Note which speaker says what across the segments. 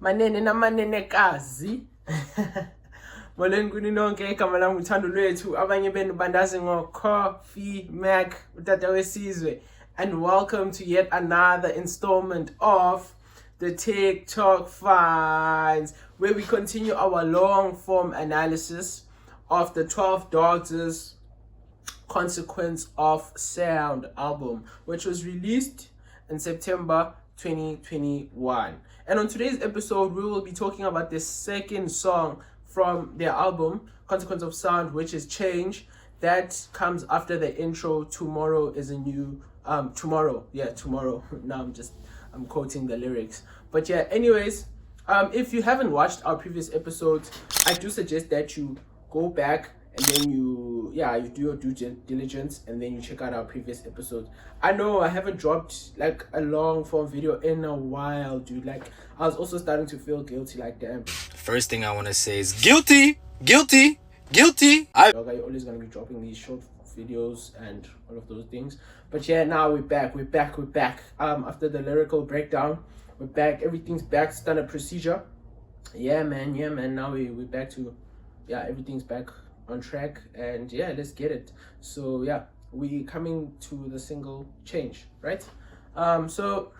Speaker 1: Manene namanenekazi. Molweni kuni nonke, igama lami uthando lwethu, abanye benu bandazi Coffee Mac, utata wesizwe, and welcome to yet another installment of the TikTok Finds, where we continue our long form analysis of the 12 Dogs' Consequence of Sound album, which was released in September 2021. And on today's episode, we will be talking about the second song from their album, Consequence of Sound, which is Change. That comes after the intro, Tomorrow is a New... Tomorrow. Now I'm quoting the lyrics. But yeah, anyways, if you haven't watched our previous episodes, I do suggest that you go back and then you do your due diligence and then you check out our previous episodes. I know I haven't dropped like a long form video in a while, dude. Like, I was also starting to feel guilty, like, damn.
Speaker 2: First thing I want to say is guilty. You're always going to be dropping these short videos and all of those things. But yeah, now we're back. After the lyrical breakdown, we're back. Everything's back. Standard procedure. Yeah, man. Now we're back to, everything's back on track, and yeah, let's get it. So yeah, we coming to the single Change, right? So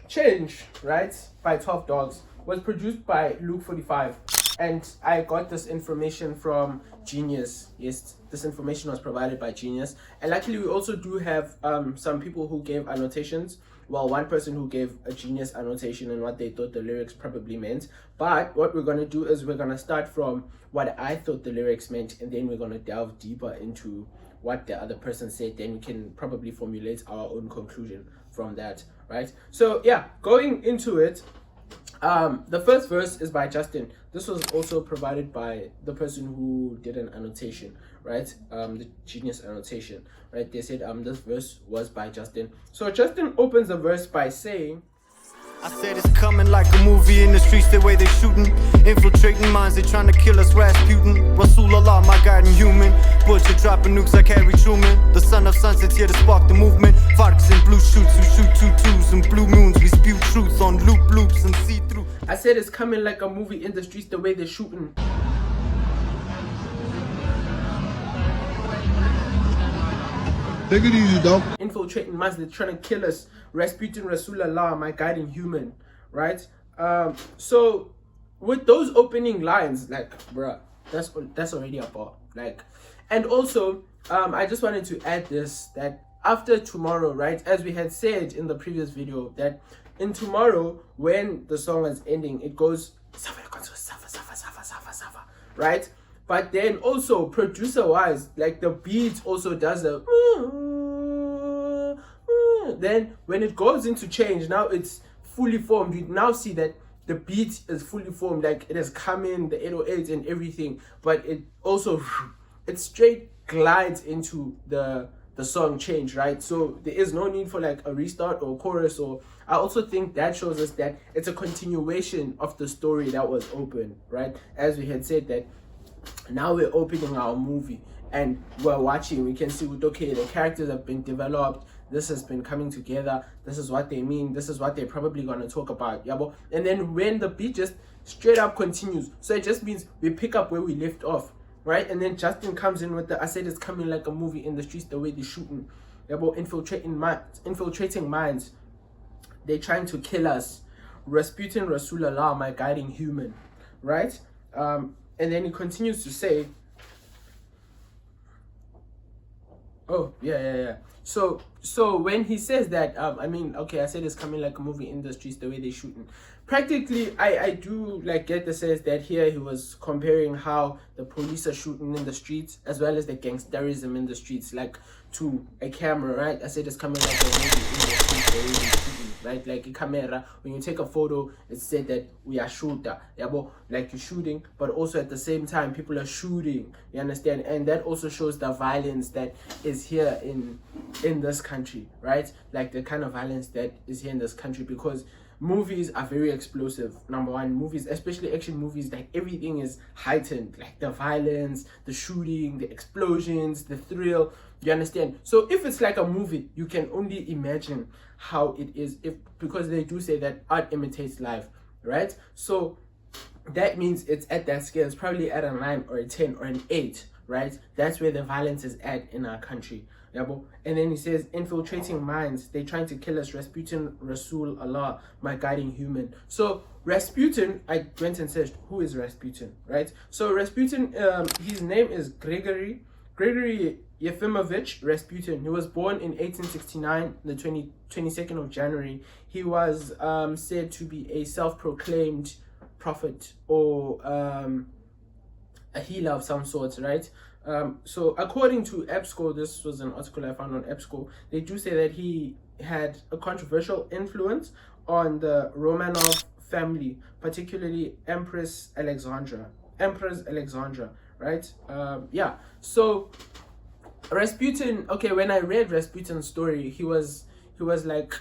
Speaker 2: Change, right, by 12 Dogs was produced by Luke 45, and I got this information from Genius. Yes, this information was provided by Genius, and luckily we also do have some people who gave annotations. Well, one person who gave a Genius annotation and what they thought the lyrics probably meant. But what we're going to do is we're going to start from what I thought the lyrics meant, and then we're going to delve deeper into what the other person said. Then we can probably formulate our own conclusion from that, right? So yeah, going into it, the first verse is by Justin. This was also provided by the person who did an annotation, right? The Genius annotation, right? They said this verse was by Justin. So Justin opens the verse by saying,
Speaker 3: I said it's coming like a movie in the streets, the way they shooting, infiltrating minds, they trying to kill us, Rasputin, Rasulullah, my guiding human, butcher dropping nukes like Harry Truman, the son of sunsets here to spark the movement, Farks and blue shoots who shoot tutus and blue moons, we spew truths on loops and see through.
Speaker 1: I said it's coming like a movie in the streets, the way they're shooting.
Speaker 4: Take it easy, dog.
Speaker 1: Infiltrating minds, they're trying to kill us. Rasputin, Rasulullah, my guiding human, right? So with those opening lines, like, bruh, that's already a bar. Like, and also, I just wanted to add this, that after Tomorrow, right, as we had said in the previous video, that in Tomorrow, when the song is ending, it goes, right? But then also, producer-wise, like the beat also does a... Then when it goes into Change, now it's fully formed. You now see that the beat is fully formed, like it has come in, the 808s and everything. But it also, it straight glides into the song Change, right? So there is no need for like a restart or chorus. Or I also think that shows us that it's a continuation of the story that was open, right? As we had said, that now we're opening our movie and we're watching, we can see, okay, the characters have been developed, this has been coming together, this is what they mean, this is what they're probably going to talk about, yabo. And then when the beat just straight up continues, so it just means we pick up where we left off, right? And then Justin comes in with the, I said it's coming like a movie in the streets, the way they're shooting, yabo, infiltrating minds, they're trying to kill us, Rasputin, Rasulullah, my guiding human, right? And then he continues to say, So when he says that, I said it's coming like a movie in the streets, the way they're shooting. Practically, I do like get the sense that here he was comparing how the police are shooting in the streets as well as the gangsterism in the streets, like to a camera, right? I said it's coming like a movie in the streets, the way they're shooting, right? Like a camera, when you take a photo, it's said that we are shooter, like you're shooting, but also at the same time people are shooting, you understand? And that also shows the violence that is here in this country, right? Like the kind of violence that is here in this country, because
Speaker 2: movies are very explosive. Number one, movies, especially action movies, like everything is heightened, like the violence, the shooting, the explosions, the thrill. You understand? So if it's like a movie, you can only imagine how it is, if because they do say that art imitates life, right? So that means it's at that scale. It's probably at a 9 or a 10 or an 8, right? That's where the violence is at in our country. Yeah, and then he says, infiltrating minds, they're trying to kill us. Rasputin, Rasul, Allah, my guiding human. So Rasputin, I went and searched, who is Rasputin, right? So Rasputin, his name is Gregory Yefimovich Rasputin. He was born in 1869, the 22nd of January. He was said to be a self-proclaimed prophet or a healer of some sorts, right? So according to EBSCO, this was an article I found on EBSCO, they do say that he had a controversial influence on the Romanov family, particularly Empress Alexandra, right? Yeah, so Rasputin, okay, when I read Rasputin's story, he was like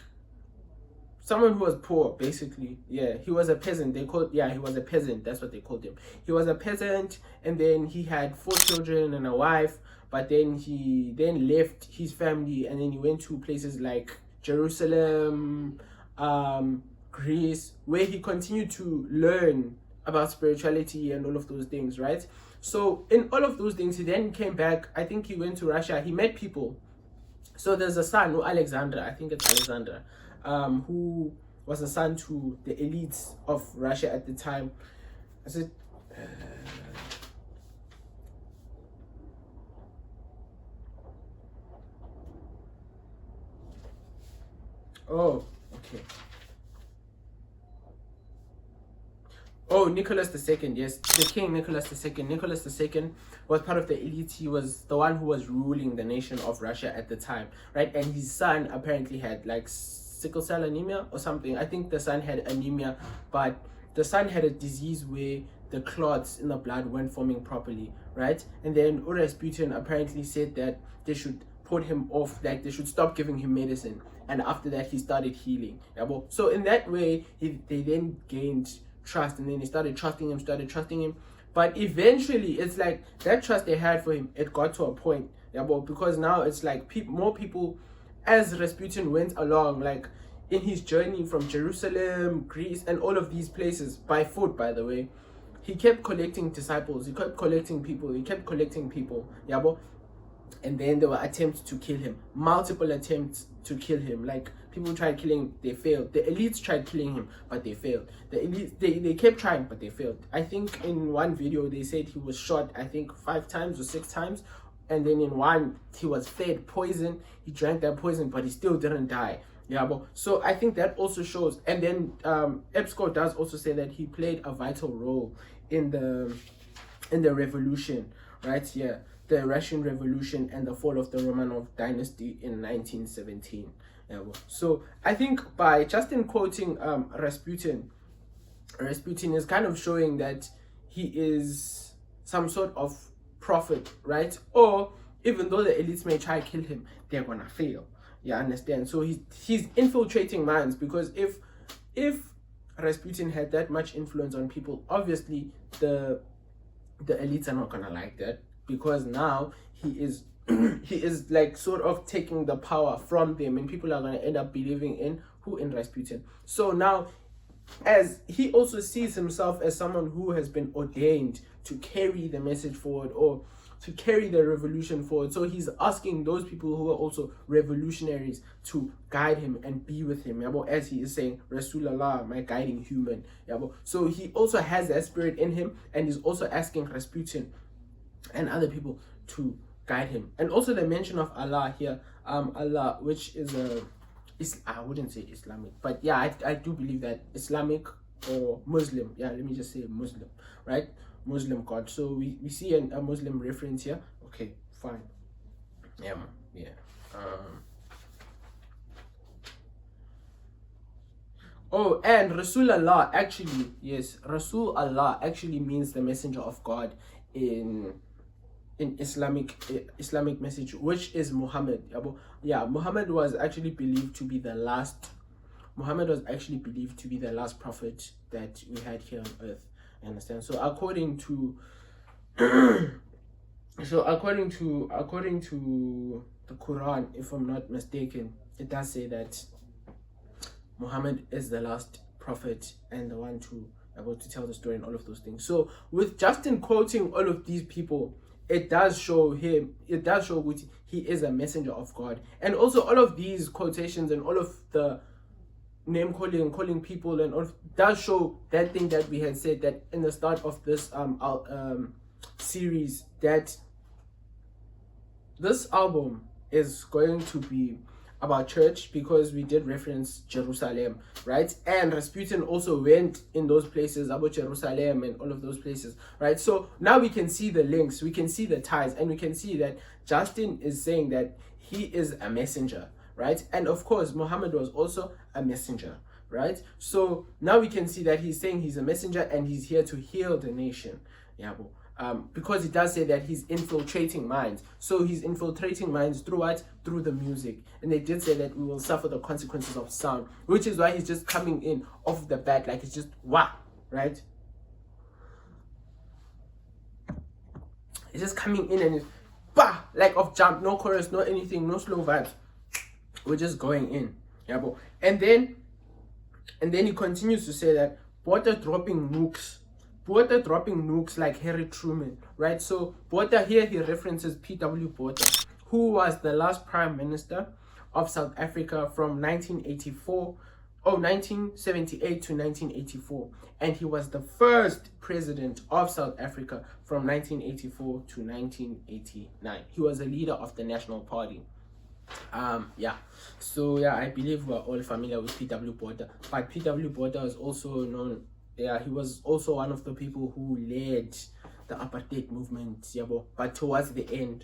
Speaker 2: someone who was poor, basically. Yeah, he was a peasant. He was a peasant. That's what they called him. He was a peasant, and then he had 4 children and a wife. But then he left his family, and then he went to places like Jerusalem, Greece, where he continued to learn about spirituality and all of those things, right? So in all of those things, he then came back. I think he went to Russia. He met people. So there's a son, Alexander. I think it's Alexander. Who was a son to the elites of Russia at the time. I said, oh, okay. Oh, Nicholas II, yes, the King Nicholas II. Nicholas II was part of the elite. He was the one who was ruling the nation of Russia at the time, right? And his son apparently had like sickle cell anemia or something. I think the son had anemia, but the son had a disease where the clots in the blood weren't forming properly, right? And then Rasputin apparently said that they should put him off, like they should stop giving him medicine. And after that, he started healing. So in that way, they then gained trust, and then they started trusting him. But eventually, it's like that trust they had for him, it got to a point, because now it's like more people, as Rasputin went along, like in his journey from Jerusalem, Greece, and all of these places, by foot, by the way, he kept collecting disciples, he kept collecting people, and then there were attempts to kill him, multiple attempts to kill him. Like people tried killing him, they failed. The elites tried killing him, but they failed. The elites, they kept trying, but they failed. I think in one video they said he was shot, I think 5 times or 6 times, and then in one he was fed poison. He drank that poison, but he still didn't die. So I think that also shows. And then EBSCO does also say that he played a vital role in the revolution, right? Yeah, the Russian Revolution and the fall of the Romanov dynasty in 1917. So I think by just in quoting Rasputin is kind of showing that he is some sort of prophet, right? Or even though the elites may try to kill him, they're gonna fail. You understand? So he's infiltrating minds, because if Rasputin had that much influence on people, obviously the elites are not gonna like that, because now he is like sort of taking the power from them, and people are gonna end up believing in Rasputin. So now, as he also sees himself as someone who has been ordained to carry the message forward, or to carry the revolution forward, so he's asking those people who are also revolutionaries to guide him and be with him, as he is saying, Rasulullah, my guiding human. So he also has that spirit in him, and he's also asking Rasputin and other people to guide him. And also the mention of Allah here, Allah, which is I wouldn't say Islamic, but yeah, I do believe that Islamic or Muslim, let me just say Muslim, right? Muslim God. So we see a Muslim reference here. Okay, fine. Oh, and Rasulullah actually, yes, Rasulullah actually means the messenger of God in Islamic message, which is Muhammad. Muhammad was actually believed to be the last Muhammad was actually believed to be the last prophet that we had here on earth. You understand? So according to according to the Quran, if I'm not mistaken, it does say that Muhammad is the last prophet and the one to about to tell the story and all of those things. So with Justin quoting all of these people, it does show which he is a messenger of God. And also all of these quotations and all of the name calling people and all does show that thing that we had said, that in the start of this series, that this album is going to be about church, because we did reference Jerusalem, right? And Rasputin also went in those places about Jerusalem and all of those places, right? So now we can see the links, we can see the ties, and we can see that Justin is saying that he is a messenger, right? And of course Muhammad was also a messenger, right? So now we can see that he's saying he's a messenger and he's here to heal the nation. Yeah, because it does say that he's infiltrating minds. So he's infiltrating minds through what? Through the music. And they did say that we will suffer the consequences of sound, which is why he's just coming in off the bat, like it's just wah, right? It's just coming in and it's bah, like off jump, no chorus, no anything, no slow vibes. We're just going in. Yeah, bro. And then he continues to say that water dropping nukes like Harry Truman, right? So Botha here, he references P.W. Botha, who was the last prime minister of South Africa from 1978 to 1984, and he was the first president of South Africa from 1984 to 1989. He was a leader of the National Party. So I believe we're all familiar with P.W. Botha, but P.W. Botha is also known. He was also one of the people who led the apartheid movement, but towards the end,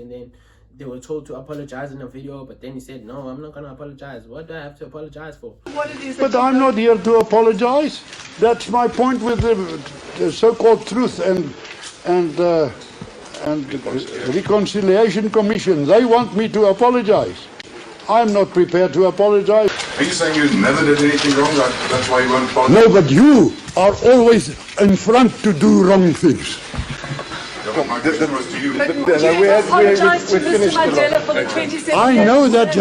Speaker 2: and then they were told to apologize in a video, but then he said, no, I'm not going to apologize. What do I have to apologize for?
Speaker 4: But I'm not here to apologize. That's my point with the so-called truth and reconciliation commission. They want me to apologize. I'm not prepared to apologize.
Speaker 5: Are you saying you never did anything wrong? That's why you won't apologize?
Speaker 4: No, but you are always in front to do wrong things.
Speaker 5: My question was to you.
Speaker 6: But would you apologise to Mr. Mandela for the 27
Speaker 4: I know that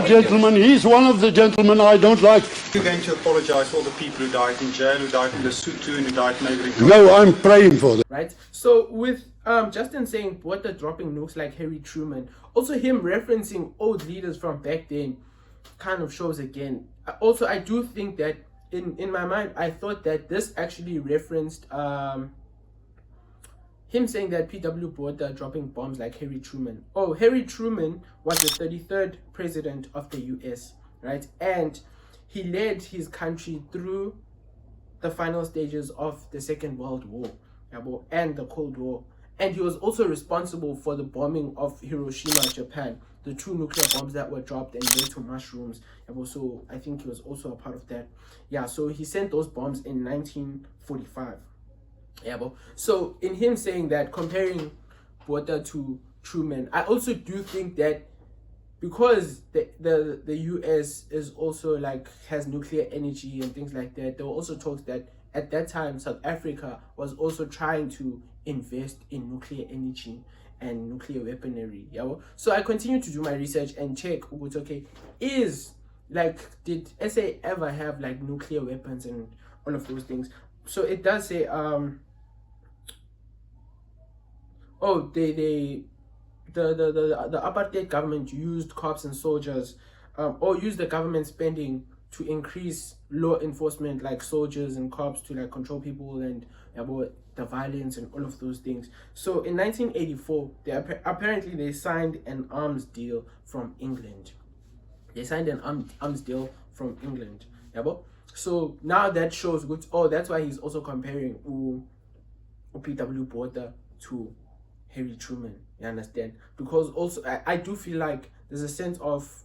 Speaker 4: gentleman. He's one of the gentlemen I don't like.
Speaker 7: You're going to apologise for all the people who died in jail, who died in Lesotho, and who died in neighbouring countries?
Speaker 4: No, I'm praying for them.
Speaker 2: Right? So with Justin saying Botha dropping nukes like Harry Truman, also him referencing old leaders from back then, kind of shows again. Also, I do think that in my mind, I thought that this actually referenced him saying that P.W. Botha dropping bombs like Harry Truman. Oh, Harry Truman was the 33rd president of the US, right? And he led his country through the final stages of the Second World War and the Cold War. And he was also responsible for the bombing of Hiroshima, Japan, the 2 nuclear bombs that were dropped and led to mushrooms. So I think he was also a part of that. So he sent those bombs in 1945. So in him saying that, comparing Botha to Truman, I also do think that because the US is also has nuclear energy and things like that, there were also talks that at that time South Africa was also trying to invest in nuclear energy and nuclear weaponry. So I continue to do my research and check, okay, did SA ever have nuclear weapons and all of those things? So it does say the apartheid government used cops and soldiers or used the government spending to increase law enforcement, like soldiers and cops, to control people and the violence and all of those things. So in 1984, apparently they signed an arms deal from England. That's So now that shows good. That's why he's also comparing P.W. Botha to Harry Truman. You understand? Because also I do feel like there's a sense of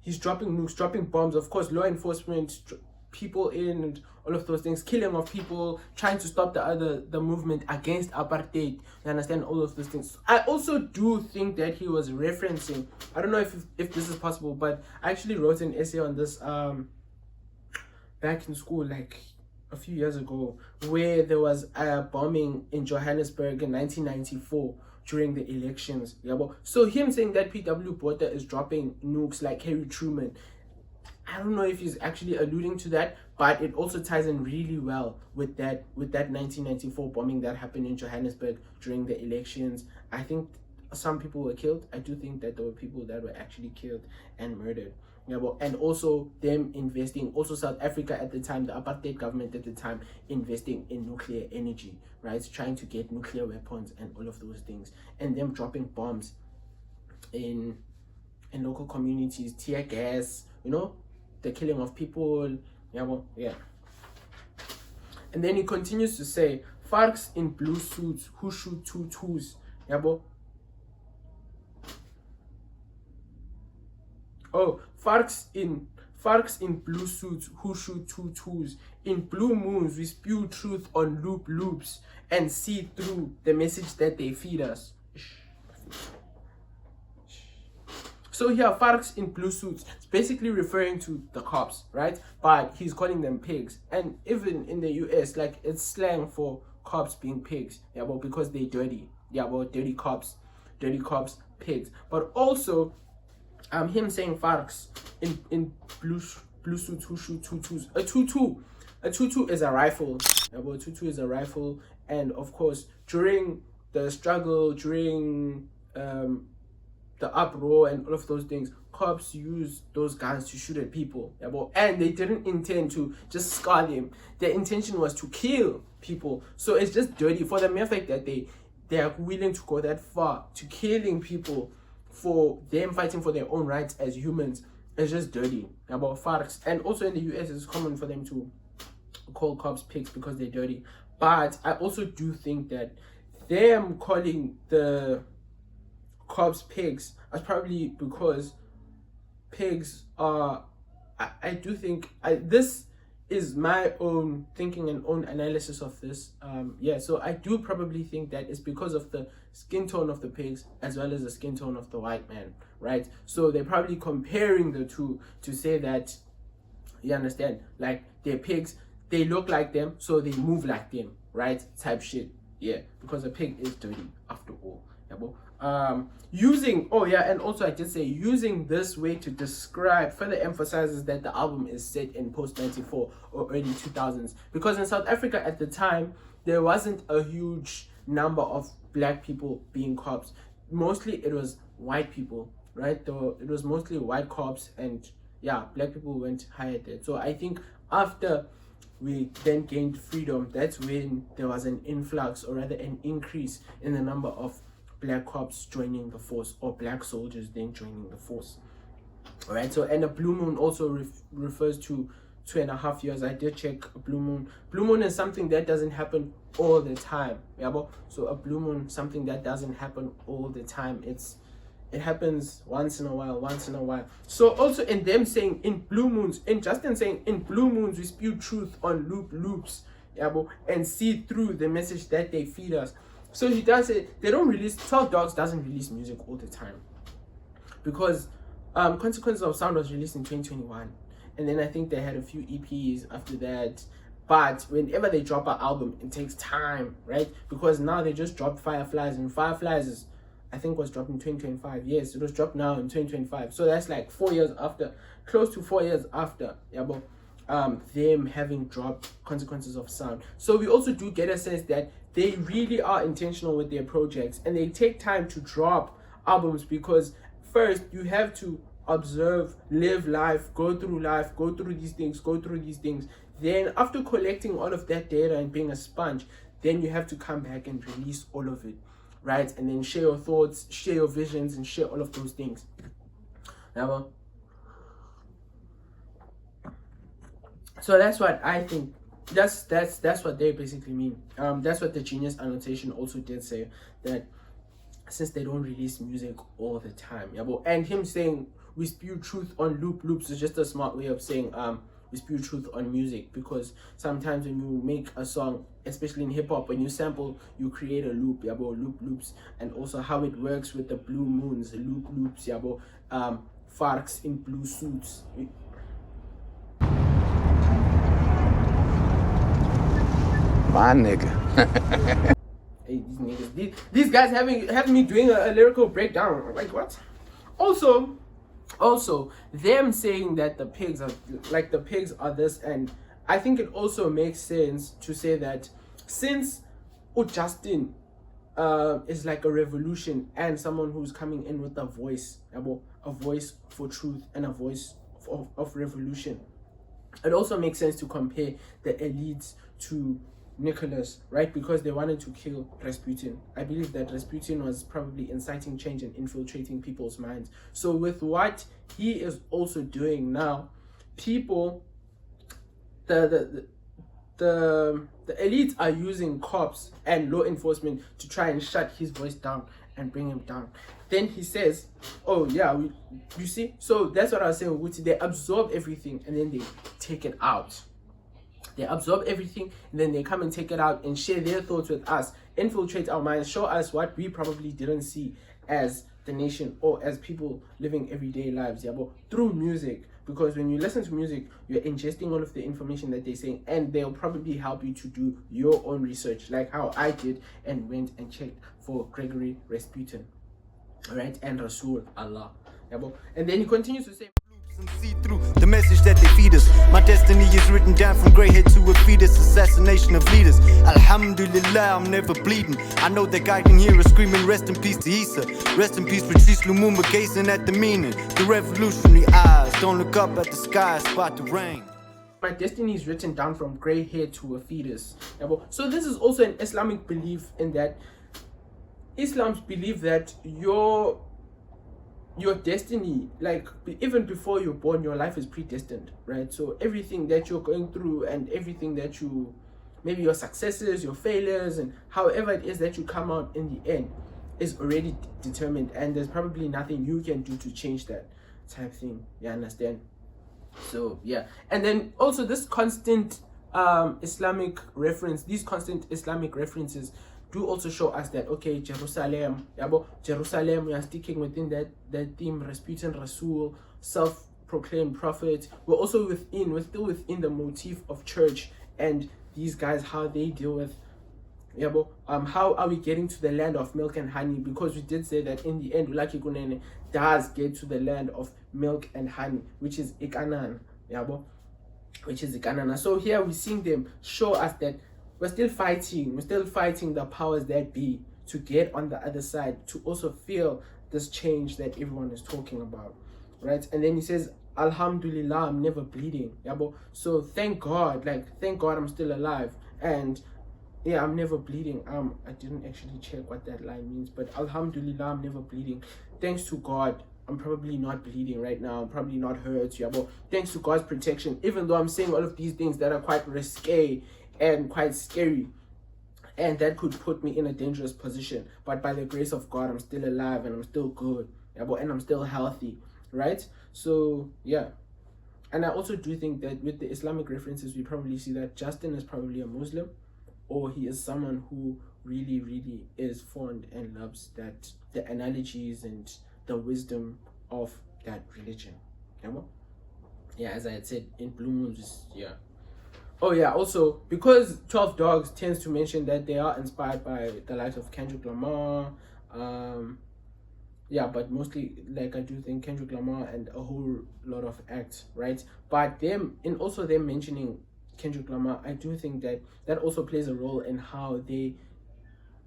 Speaker 2: he's dropping nukes, dropping bombs. Of course, law enforcement, people in and all of those things, killing of people, trying to stop the movement against apartheid. You understand, all of those things. I also do think that he was referencing, I don't know if this is possible, but I actually wrote an essay on this back in school, like a few years ago, where there was a bombing in Johannesburg in 1994 during the elections. Yeah, so him saying that P.W. Botha is dropping nukes like Harry Truman, I don't know if he's actually alluding to that, but it also ties in really well with that 1994 bombing that happened in Johannesburg during the elections. I think some people were killed. I do think that there were people that were actually killed and murdered. Yeah, and also them investing, also South Africa at the time, the apartheid government at the time, investing in nuclear energy, right? Trying to get nuclear weapons and all of those things, and them dropping bombs in local communities, tear gas, you know, the killing of people. Yeah. And then he continues to say, "Farks in blue suits who shoot tutus." Yeah, oh, Farks in blue suits who shoot tutus. In blue moons we spew truth on loops and see through the message that they feed us. So here, Farks in blue suits, it's basically referring to the cops, right? But he's calling them pigs. And even in the US, like, it's slang for cops being pigs. Yeah, well, because they're dirty. Yeah, well, dirty cops, pigs. But also, him saying Farks in blue suits who shoot tutus. A tutu is a rifle. Yeah, well, a tutu is a rifle. And of course, during the struggle, during the uproar and all of those things, cops use those guns to shoot at people. Yeah, and they didn't intend to just scar them. Their intention was to kill people. So it's just dirty for the mere fact that they are willing to go that far to killing people for them fighting for their own rights as humans. It's just dirty. About Farks. And also in the US, it's common for them to call cops pigs because they're dirty. But I also do think that them calling the cops pigs is probably because pigs are, I do think, this is my own thinking and own analysis of this. So I do probably think that it's because of the skin tone of the pigs as well as the skin tone of the white man, right? So they're probably comparing the two to say that, you understand, like, they're pigs, they look like them, so they move like them, right? Type shit. Yeah, because a pig is dirty after all. Using this way to describe further emphasizes that the album is set in post 94 or early 2000s, because in South Africa at the time there wasn't a huge number of black people being cops. Mostly it was white people, right? It was mostly white cops, and yeah, black people weren't hired there. So I think after we then gained freedom, that's when there was an influx, or rather an increase in the number of black cops joining the force, or black soldiers then joining the force. All right, so, and a blue moon also refers to 2.5 years. I did check a blue moon. Blue moon is something that doesn't happen all the time. Yeah, so a blue moon, something that doesn't happen all the time. It happens once in a while. So also in them saying in blue moons, in Justin saying in blue moons we spew truth on loops, yeah, and see through the message that they feed us. So he does it. They don't release, 12 Dogs doesn't release music all the time, because Consequences of Sound was released in 2021, and then I think they had a few EPs after that. But whenever they drop an album, it takes time, right? Because now they just dropped Fireflies, and Fireflies is, I think, was dropped in 2025. Yes, it was dropped now in 2025. So that's like 4 years after, close to 4 years after, yeah, them having dropped Consequences of Sound. So we also do get a sense that they really are intentional with their projects, and they take time to drop albums, because first you have to observe, live life, go through these things. Then after collecting all of that data and being a sponge, then you have to come back and release all of it, right? And then share your thoughts, share your visions, and share all of those things. Now, so that's what I think. That's what they basically mean. That's what the Genius annotation also did say, that since they don't release music all the time, and him saying we spew truth on loops is just a smart way of saying we spew truth on music, because sometimes when you make a song, especially in hip-hop, when you sample, you create a loop, yabo, loops, and also how it works with the blue moons, loops, yabo, farks in blue suits.
Speaker 8: My nigga.
Speaker 2: Hey, these niggas, these guys having me doing a lyrical breakdown. Like, what? Also, them saying that the pigs are this, and I think it also makes sense to say that since Justin is like a revolution and someone who's coming in with a voice for truth and a voice of revolution, it also makes sense to compare the elites to Nicholas, right? Because they wanted to kill Rasputin. I believe that Rasputin was probably inciting change and infiltrating people's minds. So with what he is also doing now, people, the elites are using cops and law enforcement to try and shut his voice down and bring him down. Then he says, oh yeah, you see? So that's what I was saying, Wuti. They absorb everything and then they take it out. They absorb everything and then they come and take it out and share their thoughts with us, infiltrate our minds, show us what we probably didn't see as the nation or as people living everyday lives, through music. Because when you listen to music, you're ingesting all of the information that they're saying, and they'll probably help you to do your own research, like how I did and went and checked for Gregory Rasputin, right, and Rasul Allah. And then he continues to say,
Speaker 3: and see through the message that they feed us. My destiny is written down from grey head to a fetus. Assassination of leaders. Alhamdulillah, I'm never bleeding. I know that guy can hear us screaming, rest in peace to Isa. Rest in peace Patrice Lumumba, gazing at the meaning. The revolutionary eyes don't look up at the sky, spot the rain.
Speaker 2: My destiny is written down from grey hair to a fetus. So this is also an Islamic belief, in that Islam's believe that your destiny, like even before you're born, your life is predestined, right? So everything that you're going through and everything that you, maybe your successes, your failures, and however it is that you come out in the end is already determined, and there's probably nothing you can do to change that type thing. You understand? So yeah. And then also this constant Islamic reference, these constant Islamic references do also show us that, okay, Jerusalem, we are sticking within that theme, Rasputin, Rasul, self-proclaimed prophet. We're still within the motif of church and these guys, how they deal with, how are we getting to the land of milk and honey? Because we did say that in the end, Ulaki Kunene does get to the land of milk and honey, which is Ikanan, So here we're seeing them show us that we're still fighting the powers that be to get on the other side, to also feel this change that everyone is talking about, right? And then he says, Alhamdulillah, I'm never bleeding. So thank God I'm still alive. And yeah, I'm never bleeding. I didn't actually check what that line means, but Alhamdulillah, I'm never bleeding. Thanks to God, I'm probably not bleeding right now. I'm probably not hurt. Thanks to God's protection, even though I'm saying all of these things that are quite risque and quite scary, and that could put me in a dangerous position, but by the grace of God, I'm still alive and I'm still good, and I'm still healthy, right? So yeah. And I also do think that with the Islamic references, we probably see that Justin is probably a Muslim, or he is someone who really, really is fond and loves that the analogies and the wisdom of that religion. Yeah, as I had said, in Blue Moons, yeah. Oh yeah, also, because 12 Dogs tends to mention that they are inspired by the likes of Kendrick Lamar, yeah, but mostly, like, I do think Kendrick Lamar and a whole lot of acts, right? But them mentioning Kendrick Lamar, I do think that also plays a role in how they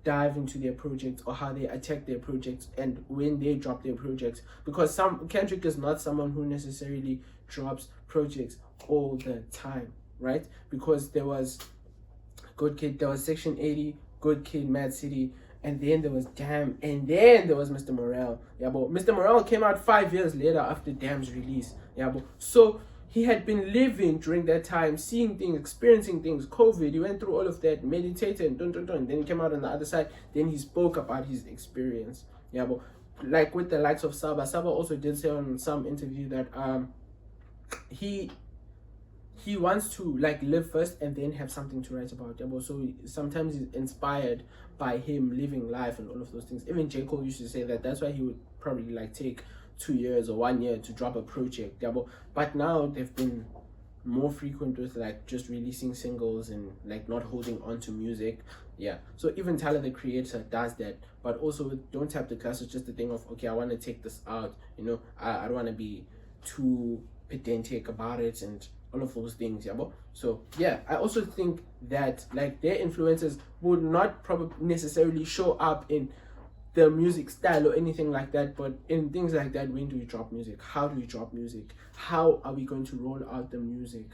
Speaker 2: dive into their projects, or how they attack their projects, and when they drop their projects, because Kendrick is not someone who necessarily drops projects all the time, right? Because there was Good Kid, there was Section 80, Good Kid, Mad City, and then there was Damn, and then there was Mr. Morale. But Mr. Morale came out 5 years later after Damn's release. But so he had been living during that time, seeing things, experiencing things, COVID, he went through all of that, meditated, and then he came out on the other side, then he spoke about his experience. But like with the likes of Saba also did say on some interview that he he wants to like live first and then have something to write about. So sometimes he's inspired by him living life and all of those things. Even J. Cole used to say that that's why he would probably like take 2 years or 1 year to drop a project. But now they've been more frequent with like just releasing singles and like not holding on to music. So even Tyler the Creator does that, but also with Don't Tap the Glass, it's just the thing of, okay, I want to take this out, I don't want to be too pedantic about it and all of those things. So I also think that like their influences would not probably necessarily show up in the music style or anything like that, but in things like that, when do we drop music? How do we drop music? How are we going to roll out the music?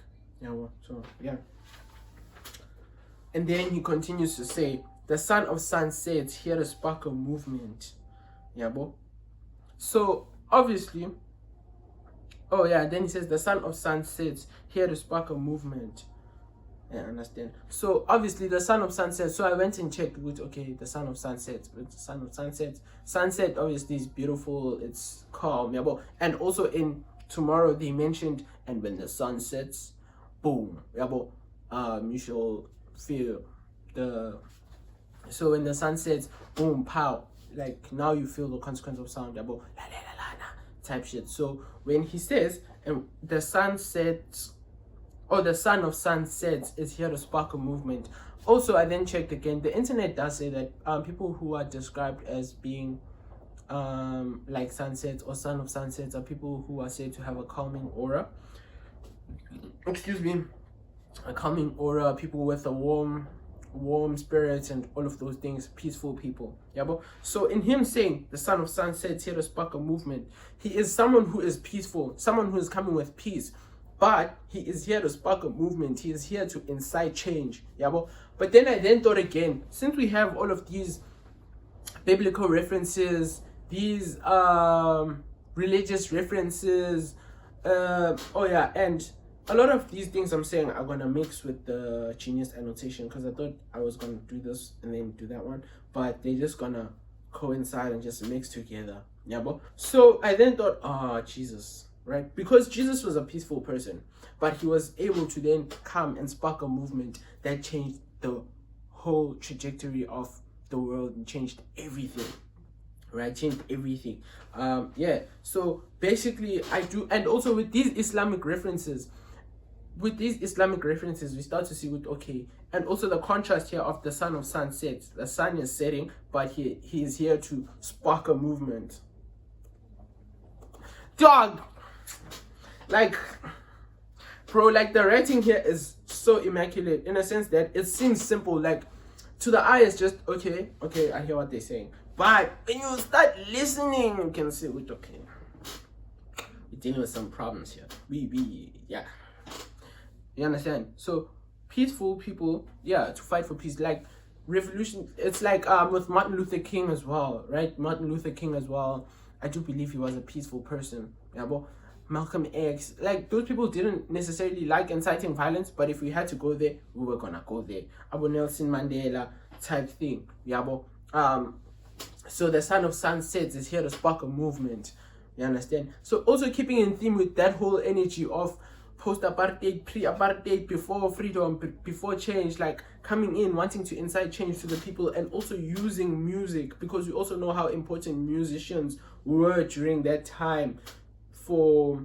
Speaker 2: And then he continues to say, the son of sunset here to spark a movement. So obviously, then he says the son of sunset here to spark a movement. I understand. So obviously the son of sunset. So I went and checked with the son of sunset. It's the son of sunset. Sunset obviously is beautiful. It's calm. And also in Tomorrow they mentioned, and when the sun sets, boom. You shall feel the. So when the sun sets, boom, pow. Like now you feel the consequence of sound. La la la la type shit. So when he says, and the sun sets. The son of sunsets is here to spark a movement. Also, I then checked again. The internet does say that people who are described as being like sunsets or son of sunsets are people who are said to have a calming aura. Excuse me, a calming aura. People with a warm spirit and all of those things. Peaceful people. So in him saying the son of sunsets here to spark a movement, he is someone who is peaceful, someone who is coming with peace. But he is here to spark a movement. He is here to incite change. But then I thought again, since we have all of these biblical references, these religious references, and a lot of these things I'm saying are gonna mix with the Genius annotation, because I thought I was gonna do this and then do that one, but they're just gonna coincide and just mix together. So I then thought, Jesus. Right? Because Jesus was a peaceful person, but he was able to then come and spark a movement that changed the whole trajectory of the world and changed everything. Right? Changed everything. So basically I do, and also with these Islamic references, we start to see and also the contrast here of the son of sunset. The sun is setting, but he is here to spark a movement. Dog! Like, bro, like the writing here is so immaculate in a sense that it seems simple. Like, to the eye, it's just, okay, I hear what they're saying. But when you start listening, you can see, we're dealing with some problems here. You understand? So, peaceful people, to fight for peace. Like, revolution, it's like with Martin Luther King as well, right? Martin Luther King as well. I do believe he was a peaceful person. Malcolm X, like those people didn't necessarily like inciting violence, but if we had to go there, we were gonna go there. Abu Nelson Mandela type thing. So the son of sunsets is here to spark a movement. You understand? So also keeping in theme with that whole energy of post-apartheid, pre-apartheid, before freedom, before change, like coming in, wanting to incite change to the people, and also using music, because we also know how important musicians were during that time for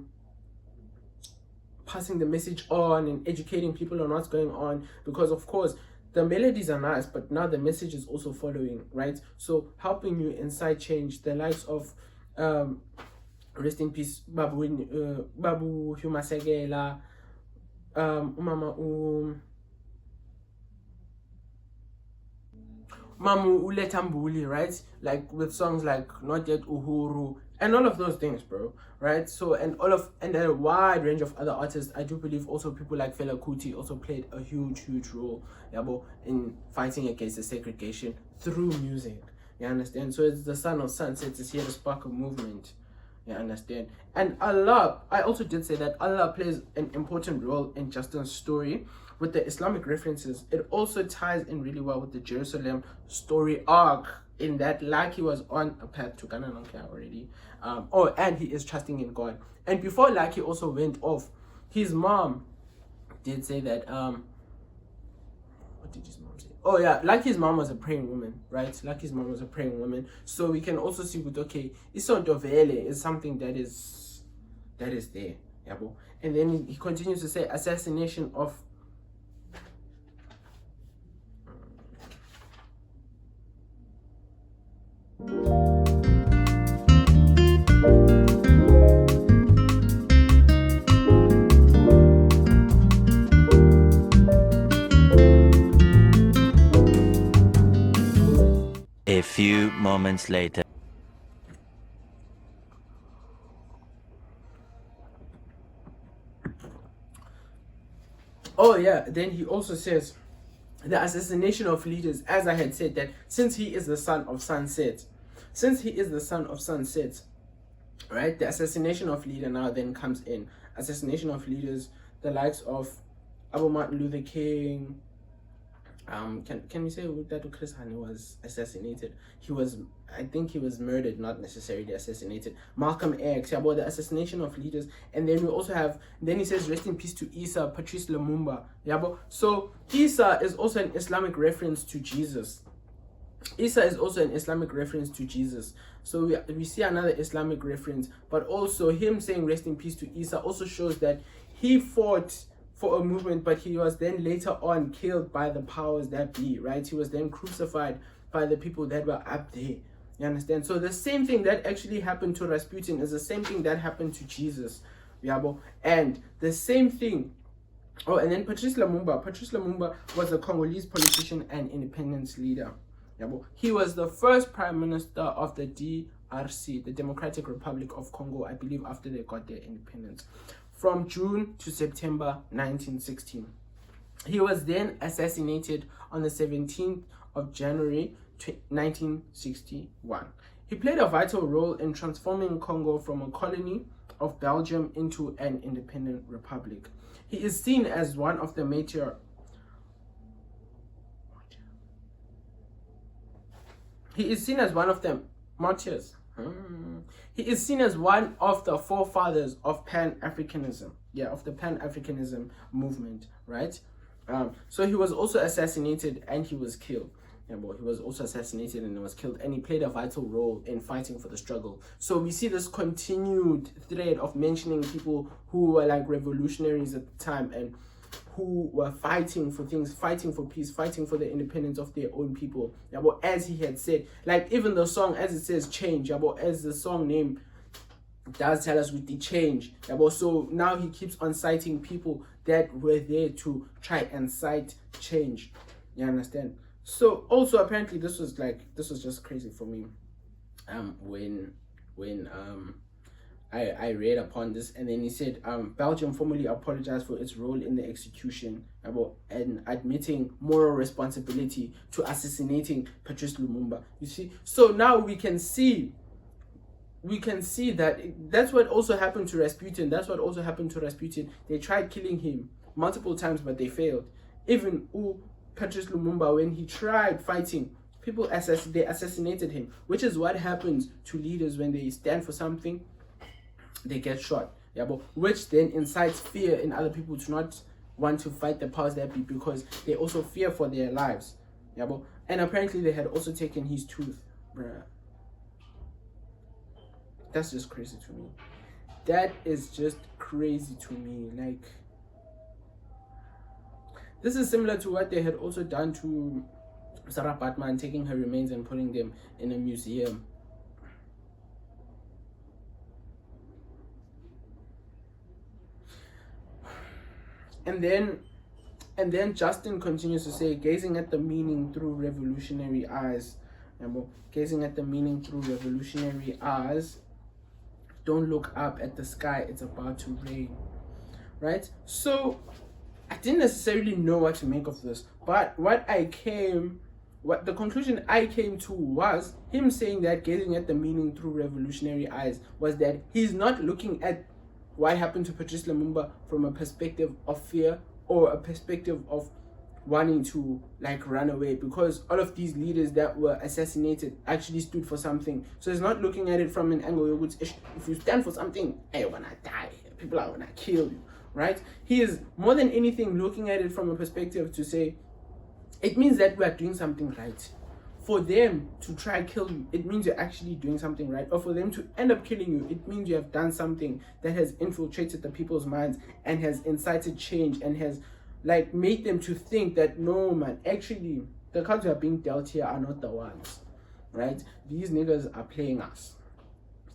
Speaker 2: passing the message on and educating people on what's going on, because of course the melodies are nice, but now the message is also following, right? So helping you incite change. The likes of rest in peace Babu Humasegela, Mamu Uletambuli, right? Like with songs like Not Yet Uhuru and all of those things, bro, right? So and a wide range of other artists. I do believe also people like Fela Kuti also played a huge role, in fighting against the segregation through music. You understand? So it's the son of sunsets is here to spark a movement. You understand? And Allah, I also did say that Allah plays an important role in Justin's story. With the Islamic references, it also ties in really well with the Jerusalem story arc, in that Lucky was on a path to Ghana already. And he is trusting in God. And before Lucky also went off, his mom did say that what did his mom say? Oh yeah, Lucky's mom was a praying woman, right? Lucky's mom was a praying woman. So we can also see with okay, Isontovele is something that is there. Yabo. And then he continues to say assassination of
Speaker 9: A few moments later.
Speaker 2: oh yeah, then he also says the assassination of leaders, as I had said, that since he is the son of sunset, right, the assassination of leader now then comes in. Assassination of leaders, the likes of Abu Martin Luther King. Can we say that Chris Hani was assassinated? I think he was murdered, not necessarily assassinated. Malcolm X, about the assassination of leaders. And then we also have, then he says rest in peace to Isa, Patrice Lumumba. So Isa is also an Islamic reference to Jesus. Isa is also an Islamic reference to Jesus. So we see another Islamic reference, but also him saying rest in peace to Isa also shows that he fought for a movement, but he was then later on killed by the powers that be, right? He was then crucified by the people that were up there. You understand? So the same thing that actually happened to Rasputin is the same thing that happened to Jesus. And the same thing. Oh, and then Patrice Lumumba was a Congolese politician and independence leader. He was the first prime minister of the DRC, the Democratic Republic of Congo, I believe, after they got their independence, from June to September 1916. He was then assassinated on the 17th of January 1961. He played a vital role in transforming Congo from a colony of Belgium into an independent republic. He is seen as one of the martyrs. He is seen as one of the forefathers of Pan-Africanism. Of the Pan-Africanism movement, right? So he was also assassinated and he was killed. He was also assassinated and was killed, and he played a vital role in fighting for the struggle. So we see this continued thread of mentioning people who were like revolutionaries at the time and who were fighting for things, fighting for peace, fighting for the independence of their own people. As he had said, like even the song, as it says change, as the song name does tell us, with the change. So now he keeps on citing people that were there to try and cite change. You understand? So also apparently this was just crazy for me. When I read upon this, and then he said Belgium formally apologized for its role in the execution and admitting moral responsibility to assassinating Patrice Lumumba. You see, so now we can see that that's what also happened to Rasputin. They tried killing him multiple times, but they failed. Even Patrice Lumumba, when he tried fighting, people they assassinated him, which is what happens to leaders when they stand for something. They get shot, which then incites fear in other people to not want to fight the powers that be, because they also fear for their lives, and apparently they had also taken his tooth, bruh. That's just crazy to me. That is just crazy to me. Like, this is similar to what they had also done to Sarah Batman, taking her remains and putting them in a museum. And then Justin continues to say, gazing at the meaning through revolutionary eyes. Gazing at the meaning through revolutionary eyes. Don't look up at the sky, it's about to rain. Right? So I didn't necessarily know what to make of this, but the conclusion I came to was him saying that gazing at the meaning through revolutionary eyes was that he's not looking at what happened to Patrice Lumumba from a perspective of fear or a perspective of wanting to like run away, because all of these leaders that were assassinated actually stood for something. So he's not looking at it from an angle, if you stand for something, you're gonna die, people are gonna kill you, right? He is more than anything looking at it from a perspective to say, it means that we are doing something right. For them to try and kill you, it means you're actually doing something right. Or for them to end up killing you, it means you have done something that has infiltrated the people's minds and has incited change and has like made them to think that no man, actually the cards we are being dealt here are not the ones, right? These niggas are playing us.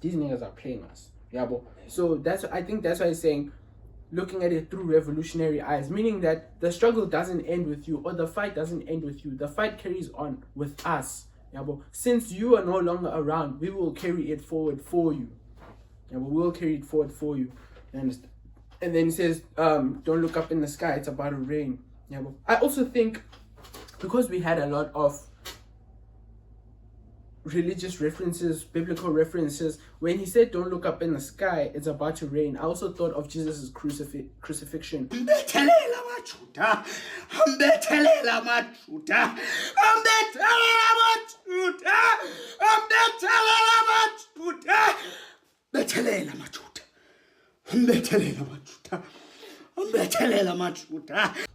Speaker 2: These niggas are playing us. Yeah, but so I think that's why he's saying, looking at it through revolutionary eyes, meaning that the struggle doesn't end with you, or the fight doesn't end with you. The fight carries on with us. Yeah, but since you are no longer around, we will carry it forward for you. Yeah, but we'll carry it forward for you. And then he says, don't look up in the sky, it's about to rain. Yeah, but I also think because we had a lot of religious references, biblical references, when he said don't look up in the sky, it's about to rain, I also thought of Jesus' crucifixion.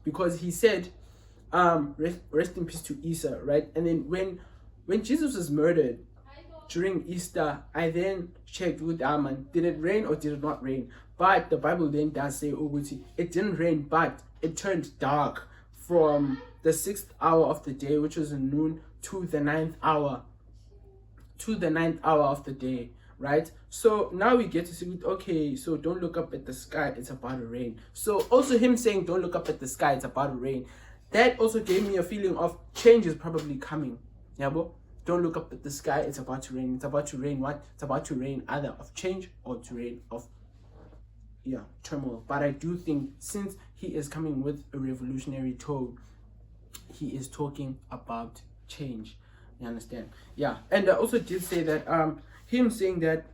Speaker 2: Because he said, rest in peace to Isa, right? And then when Jesus was murdered during Easter, I then checked with Aman, did it rain or did it not rain? But the Bible then does say, it didn't rain, but it turned dark from the 6th hour of the day, which was noon, to the 9th hour. To the 9th hour of the day, right? So now we get to see, okay, so don't look up at the sky, it's about to rain. So also him saying, don't look up at the sky, it's about to rain. That also gave me a feeling of change is probably coming. Yeah, but don't look up at the sky, it's about to rain. It's about to rain what? It's about to rain either of change or to rain of turmoil. But I do think since he is coming with a revolutionary tone, he is talking about change. You understand? Yeah. And I also did say that him saying that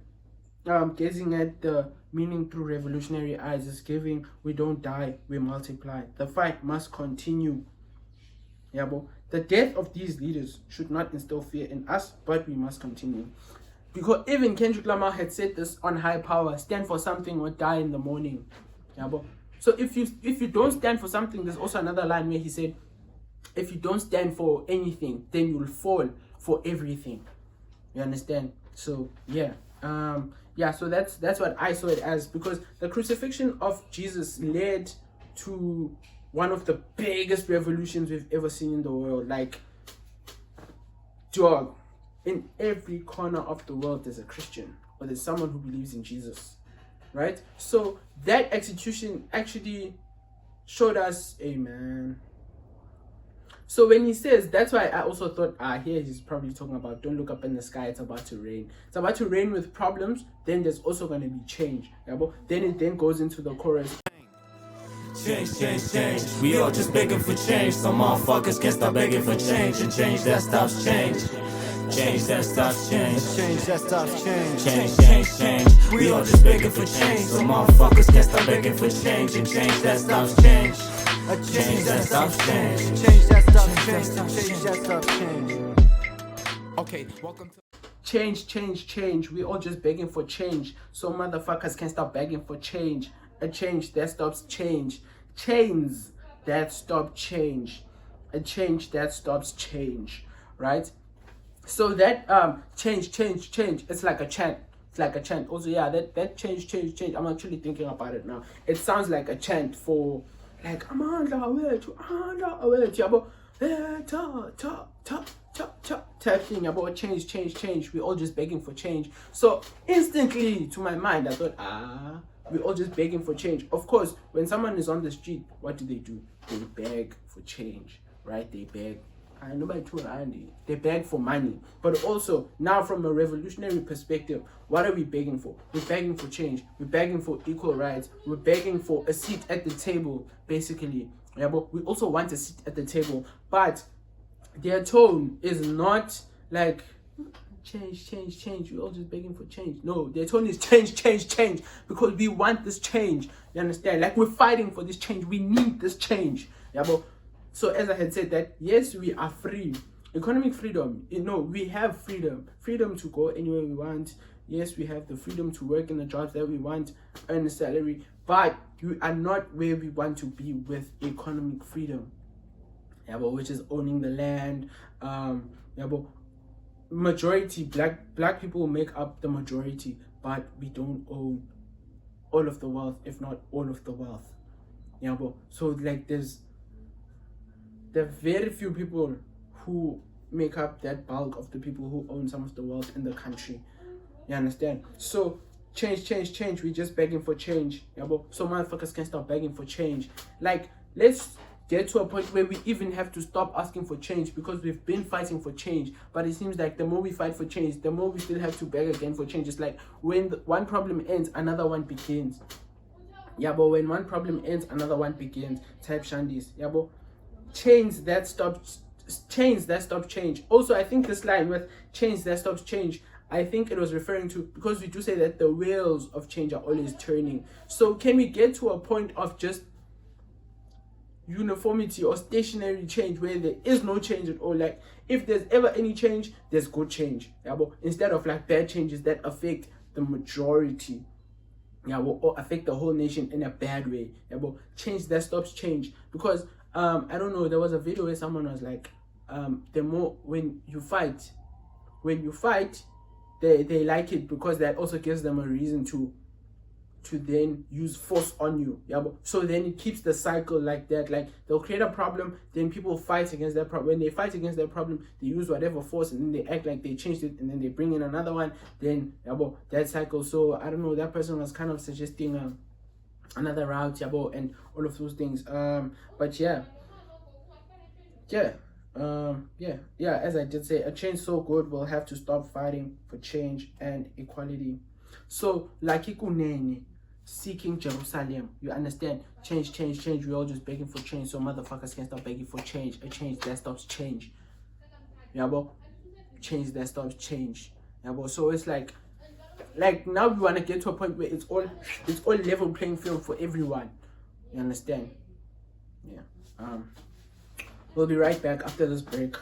Speaker 2: gazing at the meaning through revolutionary eyes is giving, we don't die, we multiply. The fight must continue. Yeah, but the death of these leaders should not instill fear in us, but we must continue. Because even Kendrick Lamar had said this on High Power, stand for something or die in the morning. Yeah, but so if you don't stand for something, there's also another line where he said, if you don't stand for anything, then you'll fall for everything. You understand? So yeah. So that's what I saw it as, because the crucifixion of Jesus led to one of the biggest revolutions we've ever seen in the world. Like, dog, in every corner of the world there's a Christian or there's someone who believes in Jesus, right? So that execution actually showed us, amen. So when he says, that's why I also thought, here he's probably talking about don't look up in the sky, it's about to rain. It's about to rain with problems, then there's also going to be change. Yeah, but then it then goes into the chorus.
Speaker 10: Change, change, change. We all just begging for change. Some motherfuckers can't stop begging for change. And change that stops change. Change that stops change.
Speaker 3: Change that stops change.
Speaker 10: Change, change, change. We all just begging for change. Some motherfuckers can't stop begging for change. And change that stops change. Change that stops change.
Speaker 3: Change that stops change. Change that stops change.
Speaker 10: Okay, welcome to
Speaker 2: Change, change, change. We all just begging for change. So motherfuckers can't stop begging for change. A change that stops change. Chains that stop change. A change that stops change. Right? So that change, change, change. It's like a chant. It's like a chant. Also, yeah, that change, change, change. I'm actually thinking about it now. It sounds like a chant for like type thing about change, change, change. We're all just begging for change. So instantly to my mind I thought, we're all just begging for change. Of course, when someone is on the street, what do? They beg for change, right? They beg. Nobody too handy. They beg for money. But also now from a revolutionary perspective, what are we begging for? We're begging for change. We're begging for equal rights. We're begging for a seat at the table, basically. Yeah, but we also want a seat at the table. But their tone is not like change, change, change. We're all just begging for change. No, their tone is change, change, change. Because we want this change. You understand? Like, we're fighting for this change. We need this change. Yeah, but so as I had said that, yes, we are free. Economic freedom. We have freedom. Freedom to go anywhere we want. Yes, we have the freedom to work in the jobs that we want, earn a salary, but you are not where we want to be with economic freedom. Yeah, but which is owning the land. Yeah, but majority black people make up the majority, but we don't own all of the wealth, if not all of the wealth. Yeah, but so like there are very few people who make up that bulk of the people who own some of the wealth in the country. You understand? So change. We just begging for change. Yeah, but so motherfuckers can stop begging for change. Like, let's get to a point where we even have to stop asking for change, because we've been fighting for change, but it seems like the more we fight for change, the more we still have to beg again for change. It's like when one problem ends, another one begins. Yeah, but when one problem ends, another one begins. Type Shandis. Yeah, but change that stops change. Also, I think this line with change that stops change, I think it was referring to, because we do say that the wheels of change are always turning. So can we get to a point of just uniformity or stationary change where there is no change at all? Like, if there's ever any change, there's good change. Yeah, but instead of like bad changes that affect the majority, yeah, or affect the whole nation in a bad way. Yeah, but change that stops change. Because I don't know, there was a video where someone was like, the more when you fight, they like it, because that also gives them a reason to then use force on you. Yeah, but so then it keeps the cycle like that. Like, they'll create a problem, then people fight against that problem. When they fight against that problem, they use whatever force, and then they act like they changed it, and then they bring in another one. Then yeah, but that cycle. So I don't know, that person was kind of suggesting another route, yeah, but, and all of those things. But yeah, as I did say, a change so good, we'll have to stop fighting for change and equality. So like ikunene, seeking Jerusalem, you understand? Change. We're all just begging for change, so motherfuckers can stop begging for change. A change that stops change. Yeah, but change that stops change. Yeah, but so it's like now we want to get to a point where it's all level playing field for everyone. You understand? Yeah. We'll be right back after this break.